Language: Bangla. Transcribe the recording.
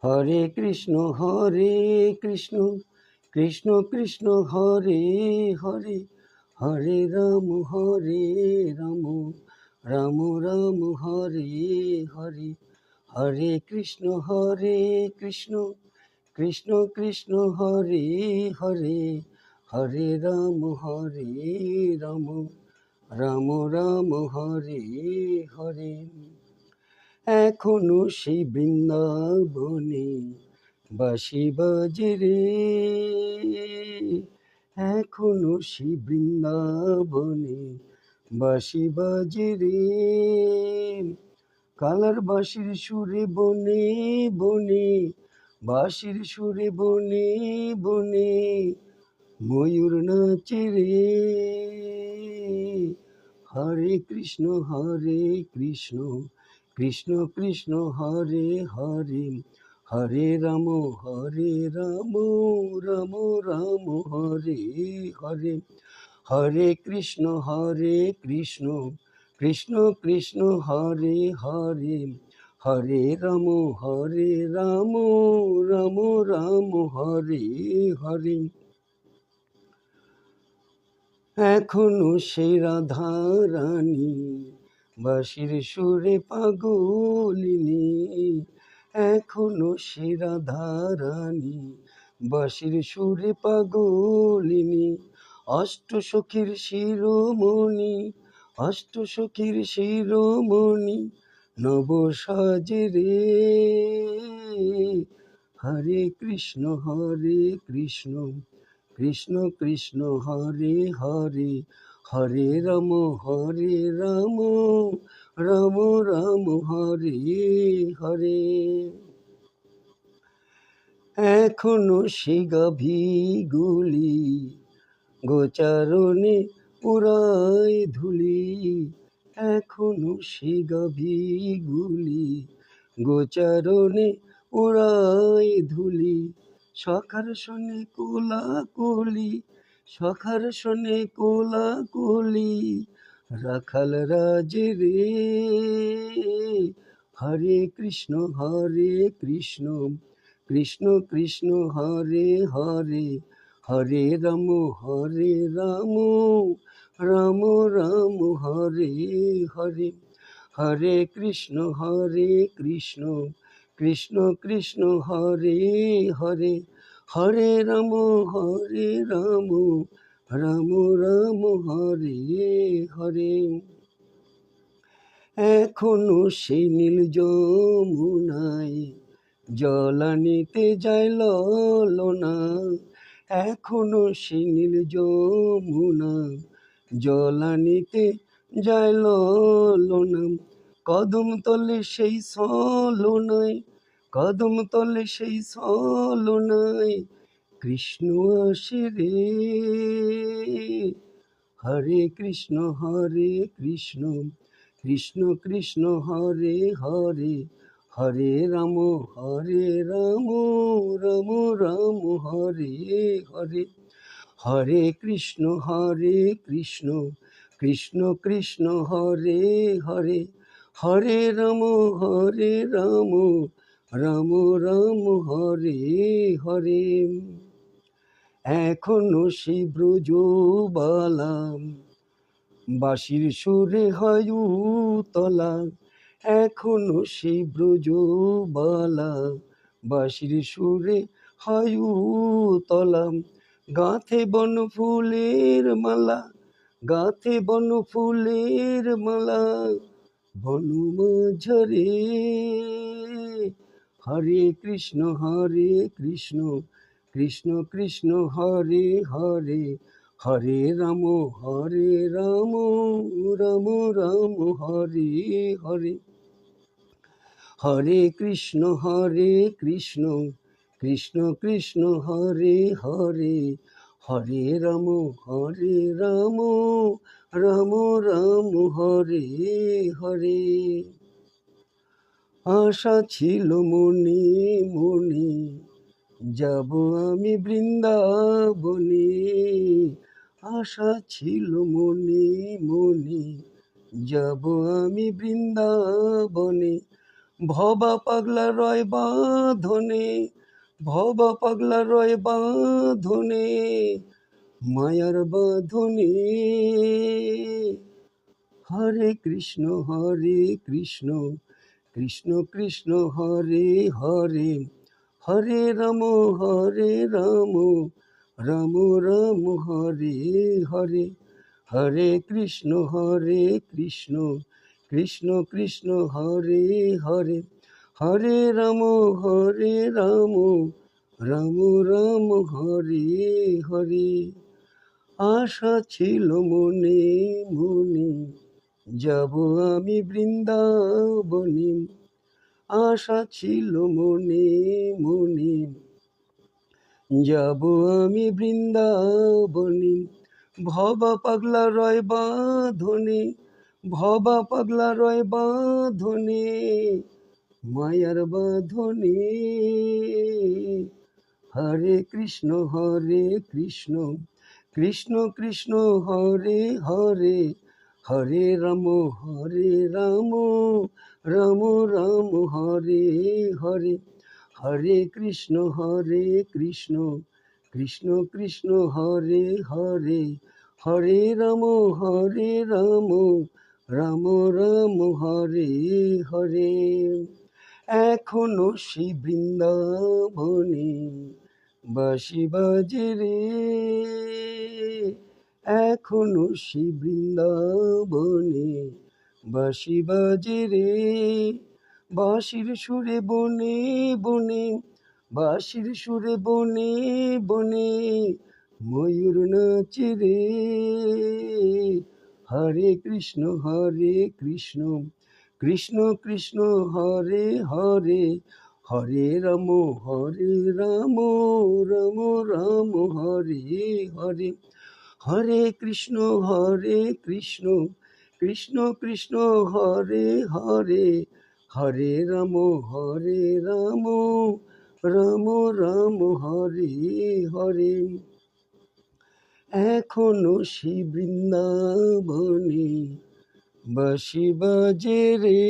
হরে কৃষ্ণ কৃষ্ণ কৃষ্ণ হরে হরে, হরে রাম রাম রাম হরে হরে, হরে কৃষ্ণ কৃষ্ণ কৃষ্ণ হরে হরে, হরে রাম রাম রাম রাম হরে হরে। এখনো সেই বৃন্দাবনে বাঁশি বাজে রে, এখনো সেই বৃন্দাবনে বাঁশি বাজে রে, কালার বাঁশির সুরে বনে বনে, বাঁশির সুরে বনে বনে ময়ূর নাচে রে। হরে কৃষ্ণ কৃষ্ণ কৃষ্ণ হরে হরে, হরে রাম রাম রাম হরে হরে, হরে কৃষ্ণ কৃষ্ণ কৃষ্ণ হরে হরে, হরে রাম রাম রাম হরে হরে। এখনো সেই রাধা রানী বাঁশির সুরে পাগলিনী, এখনো সেই রাধা রানী বাঁশির সুরে পাগলিনী, অষ্ট সখীর শিরোমণি, অষ্ট সখীর শিরোমণি নব সাজে রে। হরে কৃষ্ণ কৃষ্ণ কৃষ্ণ হরে হরে, হরে রাম রাম রাম হরে হরে। এখনো সে গাভীগুলি গোচারণে উড়ায় ধুলি, এখনো সে গাভীগুলি গোচারণে উড়ায় ধুলি, সখার শোনে কোলাকুলি, সখার শোনে কোলাকুলি রাখাল রাজে রে। হরে কৃষ্ণ কৃষ্ণ কৃষ্ণ হরে হরে, হরে রাম রাম রাম হরে হরে, হরে কৃষ্ণ কৃষ্ণ কৃষ্ণ হরে হরে, হরে রাম রাম রাম হরে হরে। এখনো সেই নীল যমুনায় জল আনিতে যায় ললনা, এখনো সেই নীল যমুনা জল আনিতে যায় ললনা, কদম তলে সেই সলনায়, কদম তলে সেই সলনায় কৃষ্ণ আসে রে। হরে কৃষ্ণ কৃষ্ণ কৃষ্ণ হরে হরে, হরে রাম রাম রাম হরে হরে, হরে কৃষ্ণ কৃষ্ণ কৃষ্ণ হরে হরে, হরে রাম রাম রাম হরে হরে। এখনো সেই ব্রজবালাম বাঁশির সুরে হয় উতলা, এখনো সেই ব্রজবালা বাঁশির সুরে হয় উতলা, গাঁথে বন ফুলের মালা, গাঁথে বন ফুলের মালা বন মাঝরে। হরে কৃষ্ণ কৃষ্ণ কৃষ্ণ হরে হরে, হরে রাম রাম রাম হরে হরে, হরে কৃষ্ণ কৃষ্ণ কৃষ্ণ হরে হরে, হরে রাম রাম রাম হরে হরে। আশা ছিল মনে মনে যাব আমি বৃন্দাবনে, আশা ছিল মনে মনে যাব আমি বৃন্দাবনে, ভবা পাগলা রয় বাঁধনে, ভবা পাগলা রয় বাঁধনে, মায়ার বাঁধনে। হরে কৃষ্ণ কৃষ্ণ কৃষ্ণ হরে হরে, হরে রাম রাম রাম হরে হরে। হরে কৃষ্ণ কৃষ্ণ কৃষ্ণ হরে হরে, হরে রাম রাম রাম হরে হরে। আশা ছিল মনে মনে, যাব আমি বৃন্দাবনে। আশা ছিল মনে মনে, যাব আমি বৃন্দাবনে। ভবা পাগলা রয় বাঁধনে, ভবা পাগলা রয় বাঁধনে, মায়ার বাঁধনে। হরে কৃষ্ণ কৃষ্ণ কৃষ্ণ হরে হরে, হরে রাম রাম রাম হরে হরে। হরে কৃষ্ণ কৃষ্ণ কৃষ্ণ হরে হরে, হরে রাম রাম রাম হরে হরে। এখনো সেই বৃন্দাবনে বাঁশি বাজে রে, এখনো সেই বৃন্দাবনে বাঁশি বাজে রে। বাঁশির সুরে বনে বনে, বাঁশির সুরে বনে বনে, ময়ূর নাচে রে। হরে কৃষ্ণ কৃষ্ণ কৃষ্ণ হরে হরে, হরে রাম রাম রাম হরে হরে। হরে কৃষ্ণ কৃষ্ণ কৃষ্ণ হরে হরে, হরে রাম রাম রাম হরে হরে। এখনো সেই বৃন্দাবনে বাঁশি বাজে রে।